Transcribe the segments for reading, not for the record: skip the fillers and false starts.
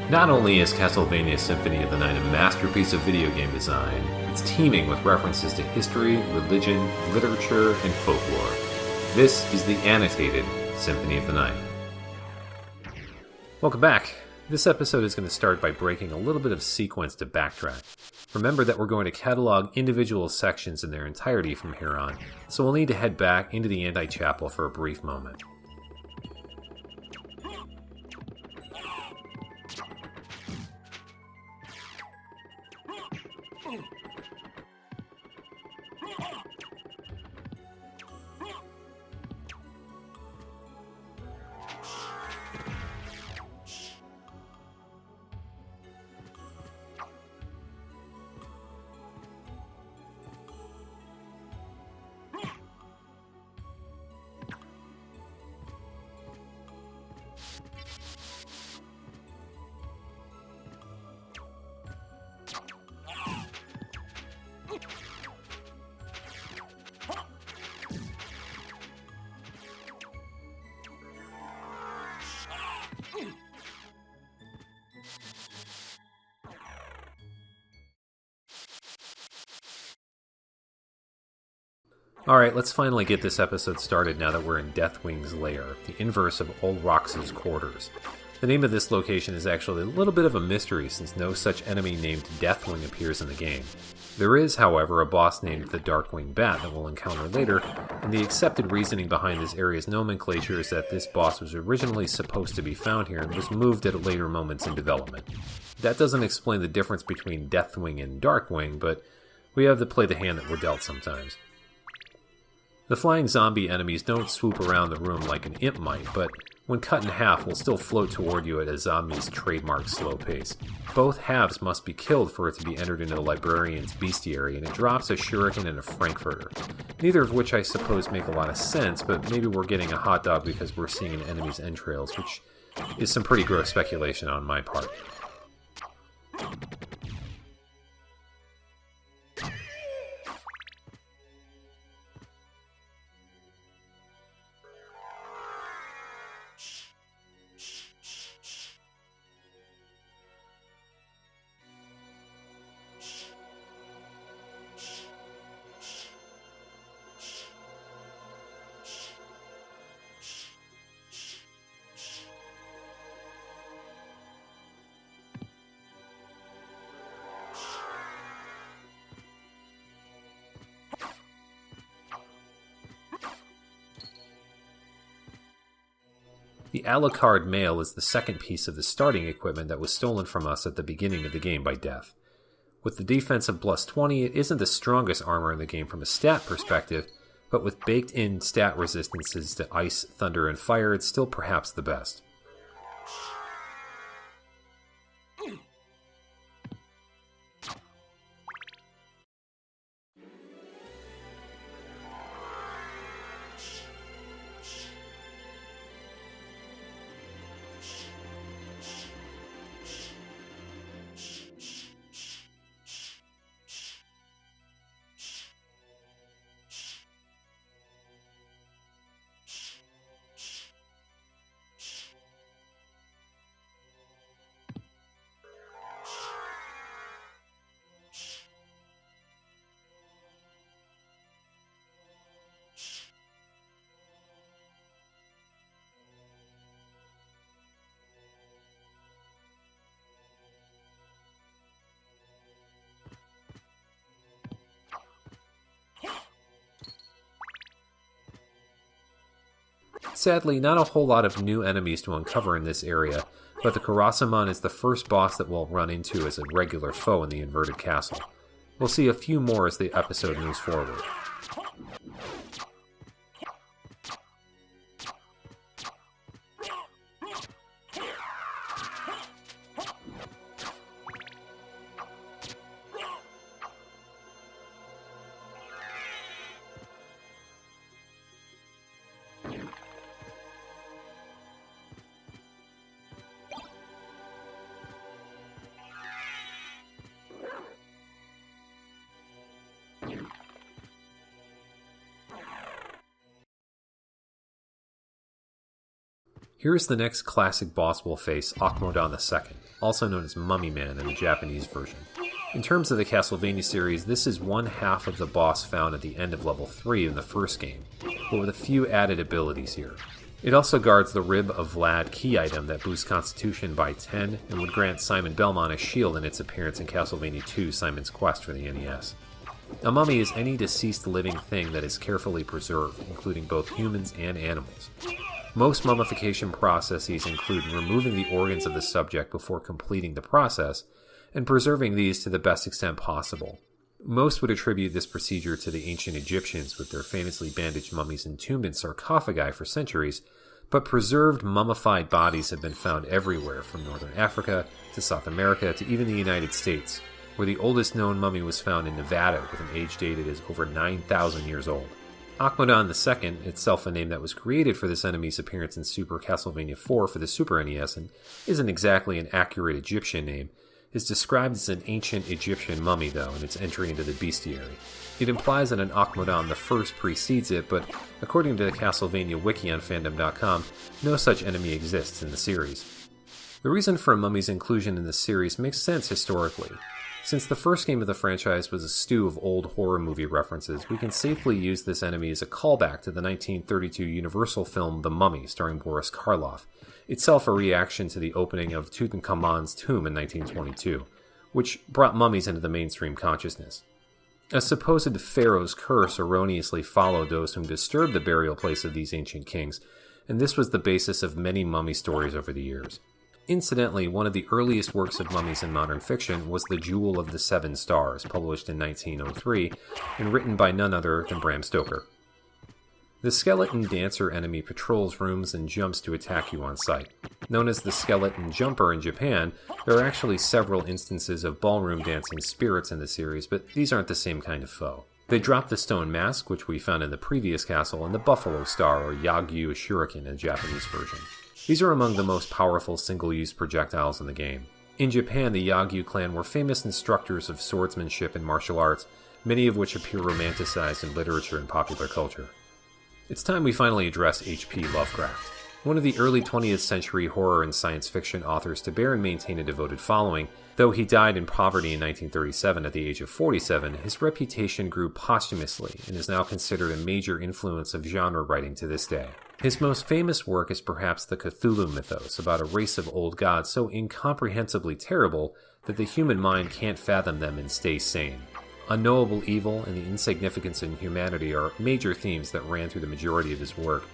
Not only is Castlevania Symphony of the Night a masterpiece of video game design, it's teeming with references to history, religion, literature, and folklore. This is the Annotated Symphony of the Night. Welcome back. This episode is going to start by breaking a little bit of sequence to backtrack. Remember that we're going to catalog individual sections in their entirety from here on, so we'll need to head back into the Anti-Chapel for a brief moment. Alright, let's finally get this episode started now that we're in Deathwing's lair, the inverse of Old Rox's quarters. The name of this location is actually a little bit of a mystery since no such enemy named Deathwing appears in the game. There is, however, a boss named the Darkwing Bat that we'll encounter later, and the accepted reasoning behind this area's nomenclature is that this boss was originally supposed to be found here and was moved at later moments in development. That doesn't explain the difference between Deathwing and Darkwing, but we have to play the hand that we're dealt sometimes. The flying zombie enemies don't swoop around the room like an imp might, but when cut in half will still float toward you at a zombie's trademark slow pace. Both halves must be killed for it to be entered into the librarian's bestiary, and it drops a shuriken and a frankfurter. Neither of which I suppose make a lot of sense, but maybe we're getting a hot dog because we're seeing an enemy's entrails, which is some pretty gross speculation on my part. The Alucard Male is the second piece of the starting equipment that was stolen from us at the beginning of the game by Death. With the defense of plus 20, it isn't the strongest armor in the game from a stat perspective, but with baked-in stat resistances to ice, thunder, and fire, it's still perhaps the best. Sadly, not a whole lot of new enemies to uncover in this area, but the Colosseum is the first boss that we'll run into as a regular foe in the inverted castle. We'll see a few more as the episode moves forward. Here is the next classic boss we'll face, Akmodon II, also known as Mummy Man in the Japanese version. In terms of the Castlevania series, this is one half of the boss found at the end of level 3 in the first game, but with a few added abilities here. It also guards the Rib of Vlad key item that boosts Constitution by 10 and would grant Simon Belmont a shield in its appearance in Castlevania II Simon's Quest for the NES. A mummy is any deceased living thing that is carefully preserved, including both humans and animals. Most mummification processes include removing the organs of the subject before completing the process, and preserving these to the best extent possible. Most would attribute this procedure to the ancient Egyptians with their famously bandaged mummies entombed in sarcophagi for centuries, but preserved mummified bodies have been found everywhere from northern Africa to South America to even the United States, where the oldest known mummy was found in Nevada with an age dated as over 9,000 years old. Akmodon II, itself a name that was created for this enemy's appearance in Super Castlevania IV for the Super NES and isn't exactly an accurate Egyptian name, is described as an ancient Egyptian mummy, though, in its entry into the bestiary. It implies that an Akmodon I precedes it, but according to the Castlevania wiki on fandom.com, no such enemy exists in the series. The reason for a mummy's inclusion in the series makes sense historically. Since the first game of the franchise was a stew of old horror movie references, we can safely use this enemy as a callback to the 1932 Universal film The Mummy, starring Boris Karloff, itself a reaction to the opening of Tutankhamun's tomb in 1922, which brought mummies into the mainstream consciousness. A supposed pharaoh's curse erroneously followed those whom disturbed the burial place of these ancient kings, and this was the basis of many mummy stories over the years. Incidentally, one of the earliest works of mummies in modern fiction was The Jewel of the Seven Stars, published in 1903, and written by none other than Bram Stoker. The skeleton dancer enemy patrols rooms and jumps to attack you on sight. Known as the skeleton jumper in Japan, there are actually several instances of ballroom dancing spirits in the series, but these aren't the same kind of foe. They drop the stone mask, which we found in the previous castle, and the buffalo star, or Yagyu Shuriken in the Japanese version. These are among the most powerful single-use projectiles in the game. In Japan, the Yagyu clan were famous instructors of swordsmanship and martial arts, many of which appear romanticized in literature and popular culture. It's time we finally address H.P. Lovecraft. One of the early 20th century horror and science fiction authors to bear and maintain a devoted following, though he died in poverty in 1937 at the age of 47, his reputation grew posthumously and is now considered a major influence of genre writing to this day. His most famous work is perhaps the Cthulhu mythos, about a race of old gods so incomprehensibly terrible that the human mind can't fathom them and stay sane. Unknowable evil and the insignificance in humanity are major themes that ran through the majority of his work,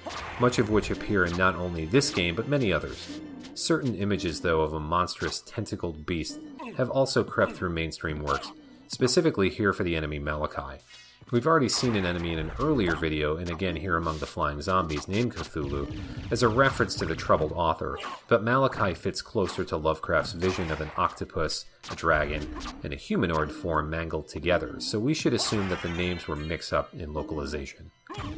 much of which appear in not only this game but many others. Certain images, though, of a monstrous tentacled beast have also crept through mainstream works, specifically here for the enemy Malachi. We've already seen an enemy in an earlier video, and again here among the flying zombies, named Cthulhu, as a reference to the troubled author, but Malachi fits closer to Lovecraft's vision of an octopus, a dragon, and a humanoid form mangled together, so we should assume that the names were mix-up in localization.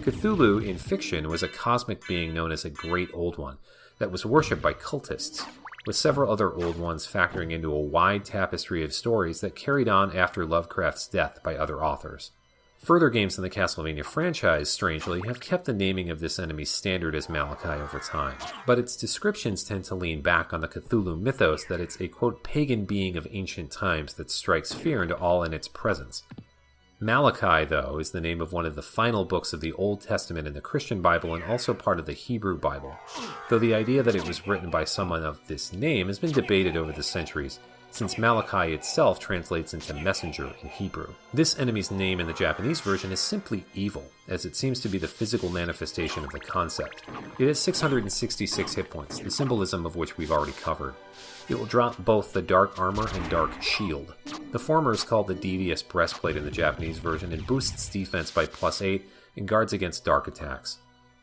Cthulhu, in fiction, was a cosmic being known as a Great Old One that was worshipped by cultists, with several other Old Ones factoring into a wide tapestry of stories that carried on after Lovecraft's death by other authors. Further games in the Castlevania franchise, strangely, have kept the naming of this enemy standard as Malachi over time, but its descriptions tend to lean back on the Cthulhu mythos that it's a, quote, pagan being of ancient times that strikes fear into all in its presence. Malachi, though, is the name of one of the final books of the Old Testament in the Christian Bible and also part of the Hebrew Bible, though the idea that it was written by someone of this name has been debated over the centuries, since Malachi itself translates into messenger in Hebrew. This enemy's name in the Japanese version is simply evil, as it seems to be the physical manifestation of the concept. It has 666 hit points, the symbolism of which we've already covered. It will drop both the dark armor and dark shield. The former is called the Devious Breastplate in the Japanese version and boosts defense by +8 and guards against dark attacks.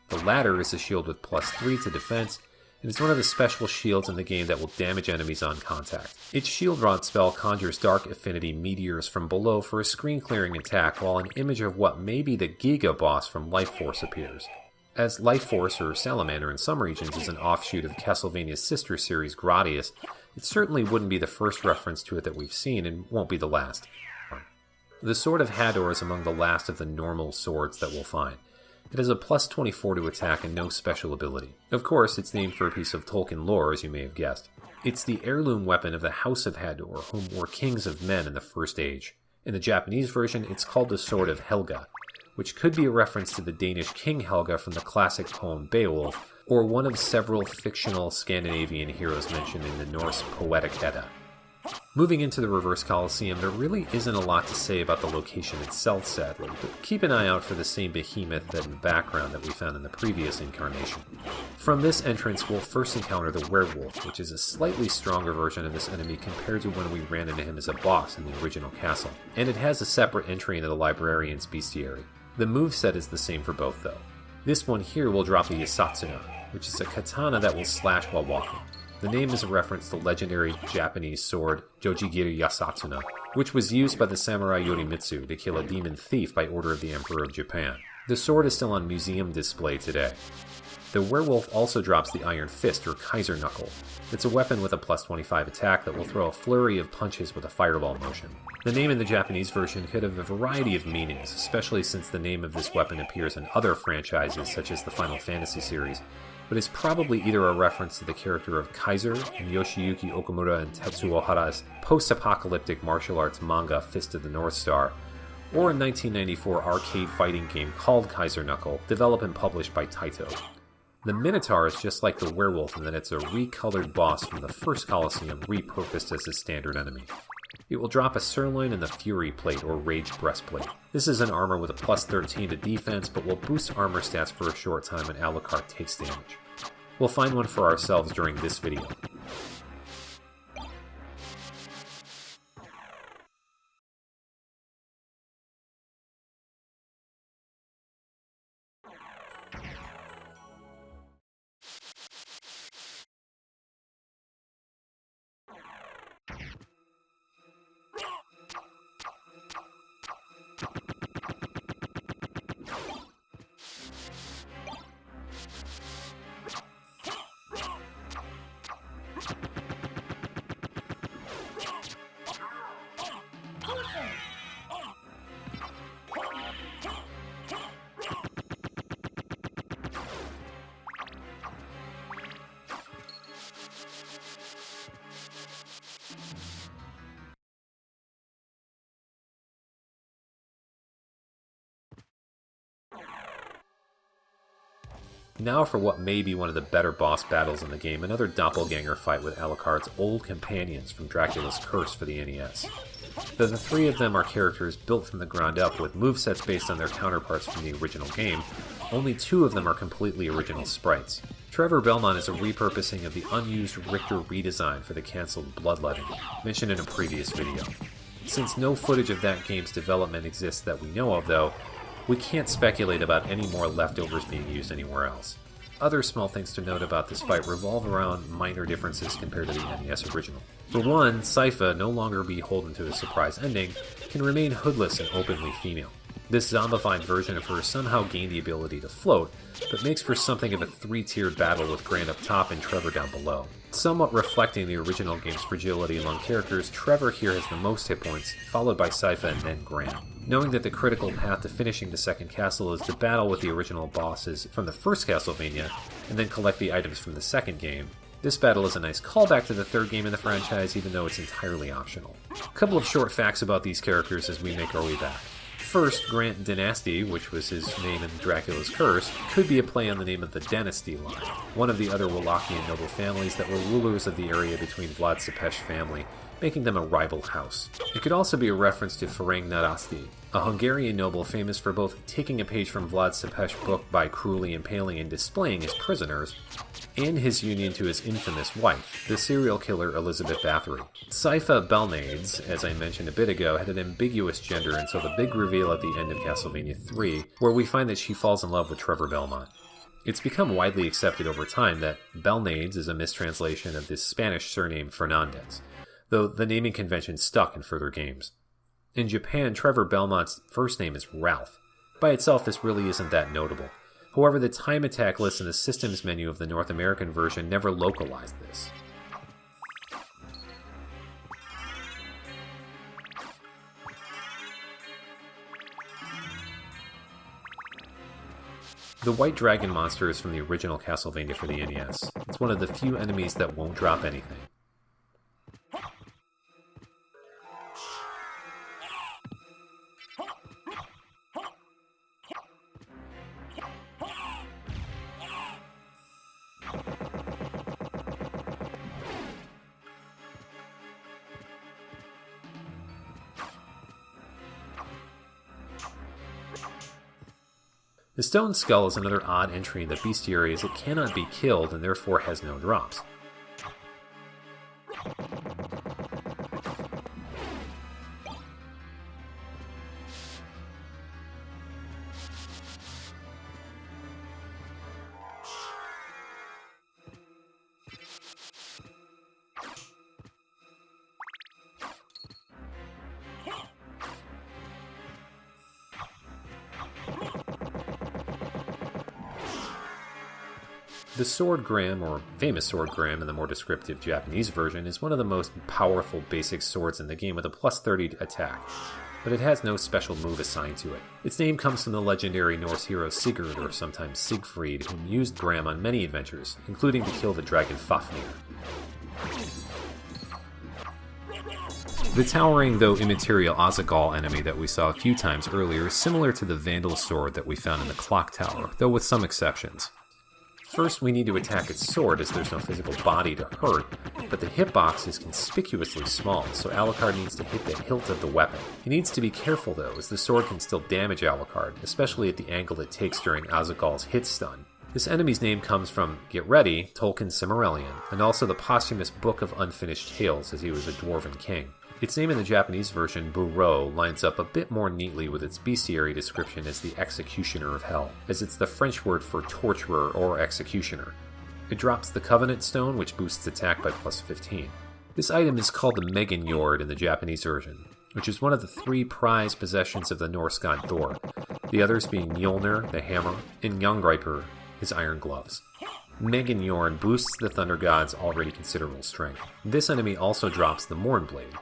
The latter is a shield with +3 to defense, and it's one of the special shields in the game that will damage enemies on contact. Its Shield Rod spell conjures dark affinity meteors from below for a screen-clearing attack, while an image of what may be the Giga boss from Life Force appears. As Life Force, or Salamander in some regions, is an offshoot of Castlevania's sister series Gradius, it certainly wouldn't be the first reference to it that we've seen, and won't be the last. The Sword of Hador is among the last of the normal swords that we'll find. It has a plus 24 to attack and no special ability. Of course, it's named for a piece of Tolkien lore, as you may have guessed. It's the heirloom weapon of the House of Hador, whom were kings of men in the First Age. In the Japanese version, it's called the Sword of Helga, which could be a reference to the Danish King Helga from the classic poem Beowulf, or one of several fictional Scandinavian heroes mentioned in the Norse Poetic Edda. Moving into the Reverse Coliseum, there really isn't a lot to say about the location itself, sadly, but keep an eye out for the same behemoth in the background that we found in the previous incarnation. From this entrance, we'll first encounter the Werewolf, which is a slightly stronger version of this enemy compared to when we ran into him as a boss in the original castle, and it has a separate entry into the Librarian's Bestiary. The moveset is the same for both, though. This one here will drop the Yasatsuna, which is a katana that will slash while walking. The name is a reference to the legendary Japanese sword Jojigiri Yasatsuna, which was used by the samurai Yorimitsu to kill a demon thief by order of the Emperor of Japan. The sword is still on museum display today. The Werewolf also drops the Iron Fist, or Kaiser Knuckle. It's a weapon with a plus 25 attack that will throw a flurry of punches with a fireball motion. The name in the Japanese version could have a variety of meanings, especially since the name of this weapon appears in other franchises such as the Final Fantasy series, but is probably either a reference to the character of Kaiser in Yoshiyuki Okamura and Tetsuo Hara's post-apocalyptic martial arts manga Fist of the North Star, or a 1994 arcade fighting game called Kaiser Knuckle, developed and published by Taito. The Minotaur is just like the Werewolf in that it's a recolored boss from the first Colosseum repurposed as a standard enemy. It will drop a Sirloin and the Fury Plate, or Rage Breastplate. This is an armor with a plus 13 to defense, but will boost armor stats for a short time when Alucard takes damage. We'll find one for ourselves during this video. Now for what may be one of the better boss battles in the game, another doppelganger fight with Alucard's old companions from Dracula's Curse for the NES. Though the three of them are characters built from the ground up with movesets based on their counterparts from the original game, only two of them are completely original sprites. Trevor Belmont is a repurposing of the unused Richter redesign for the cancelled Bloodletting, mentioned in a previous video. Since no footage of that game's development exists that we know of, though, we can't speculate about any more leftovers being used anywhere else. Other small things to note about this fight revolve around minor differences compared to the NES original. For one, Sypha, no longer beholden to a surprise ending, can remain hoodless and openly female. This zombified version of her somehow gained the ability to float, but makes for something of a three-tiered battle with Grant up top and Trevor down below. Somewhat reflecting the original game's fragility among characters, Trevor here has the most hit points, followed by Sypha and then Grant. Knowing that the critical path to finishing the second castle is to battle with the original bosses from the first Castlevania, and then collect the items from the second game, this battle is a nice callback to the third game in the franchise, even though it's entirely optional. A couple of short facts about these characters as we make our way back. First, Grant Dynasty, which was his name in Dracula's Curse, could be a play on the name of the Dynasty line, one of the other Wallachian noble families that were rulers of the area between Vlad Tepes family, making them a rival house. It could also be a reference to Ferenc Nadasti, a Hungarian noble famous for both taking a page from Vlad Tepes' book by cruelly impaling and displaying his prisoners, and his union to his infamous wife, the serial killer Elizabeth Bathory. Sypha Belnades, as I mentioned a bit ago, had an ambiguous gender until the big reveal at the end of Castlevania 3, where we find that she falls in love with Trevor Belmont. It's become widely accepted over time that Belnades is a mistranslation of the Spanish surname Fernandez, though the naming convention stuck in further games. In Japan, Trevor Belmont's first name is Ralph. By itself, this really isn't that notable. However, the time attack list in the systems menu of the North American version never localized this. The white dragon monster is from the original Castlevania for the NES. It's one of the few enemies that won't drop anything. The stone skull is another odd entry in the bestiary as it cannot be killed and therefore has no drops. The Sword Gram, or famous Sword Gram in the more descriptive Japanese version, is one of the most powerful basic swords in the game with a plus 30 attack, but it has no special move assigned to it. Its name comes from the legendary Norse hero Sigurd, or sometimes Siegfried, who used Gram on many adventures, including to kill the dragon Fafnir. The towering, though immaterial Azaghal enemy that we saw a few times earlier is similar to the Vandal sword that we found in the Clock Tower, though with some exceptions. First, we need to attack its sword as there's no physical body to hurt, but the hitbox is conspicuously small, so Alucard needs to hit the hilt of the weapon. He needs to be careful though, as the sword can still damage Alucard, especially at the angle it takes during Azaghal's hit stun. This enemy's name comes from, get ready, Tolkien's Silmarillion, and also the posthumous Book of Unfinished Tales as he was a dwarven king. Its name in the Japanese version, Buro, lines up a bit more neatly with its bestiary description as the Executioner of Hell, as it's the French word for torturer or executioner. It drops the Covenant Stone, which boosts attack by plus 15. This item is called the Meginjord in the Japanese version, which is one of the 3 prized possessions of the Norse god Thor, the others being Mjolnir, the hammer, and Njangreipr, his iron gloves. Meginjord boosts the Thunder God's already considerable strength. This enemy also drops the Mournblade.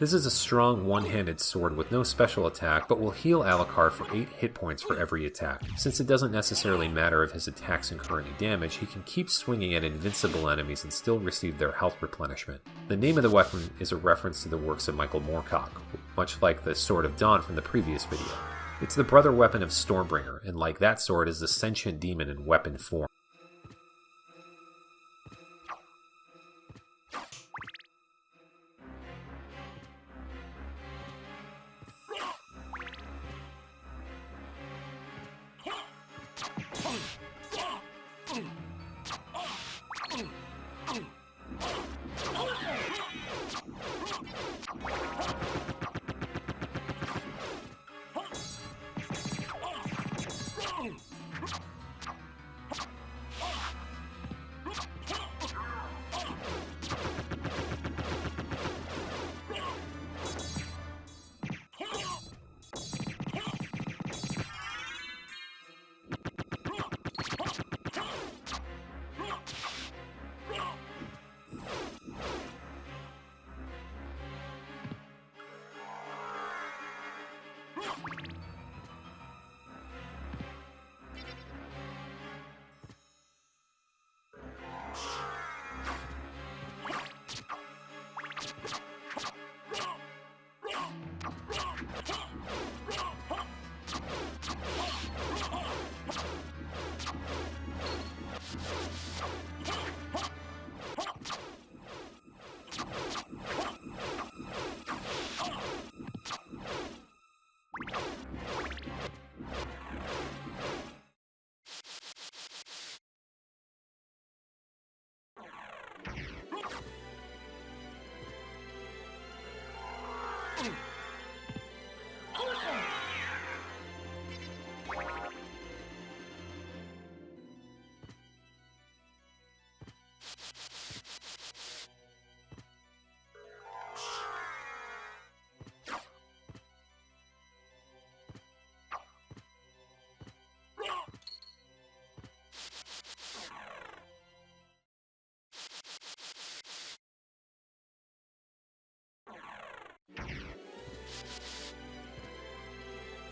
This is a strong one-handed sword with no special attack, but will heal Alucard for 8 hit points for every attack. Since it doesn't necessarily matter if his attacks incur any damage, he can keep swinging at invincible enemies and still receive their health replenishment. The name of the weapon is a reference to the works of Michael Moorcock, much like the Sword of Dawn from the previous video. It's the brother weapon of Stormbringer, and like that sword is the sentient demon in weapon form.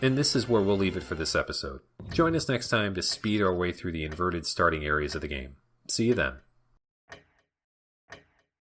And this is where we'll leave it for this episode. Join us next time to speed our way through the inverted starting areas of the game. See you then.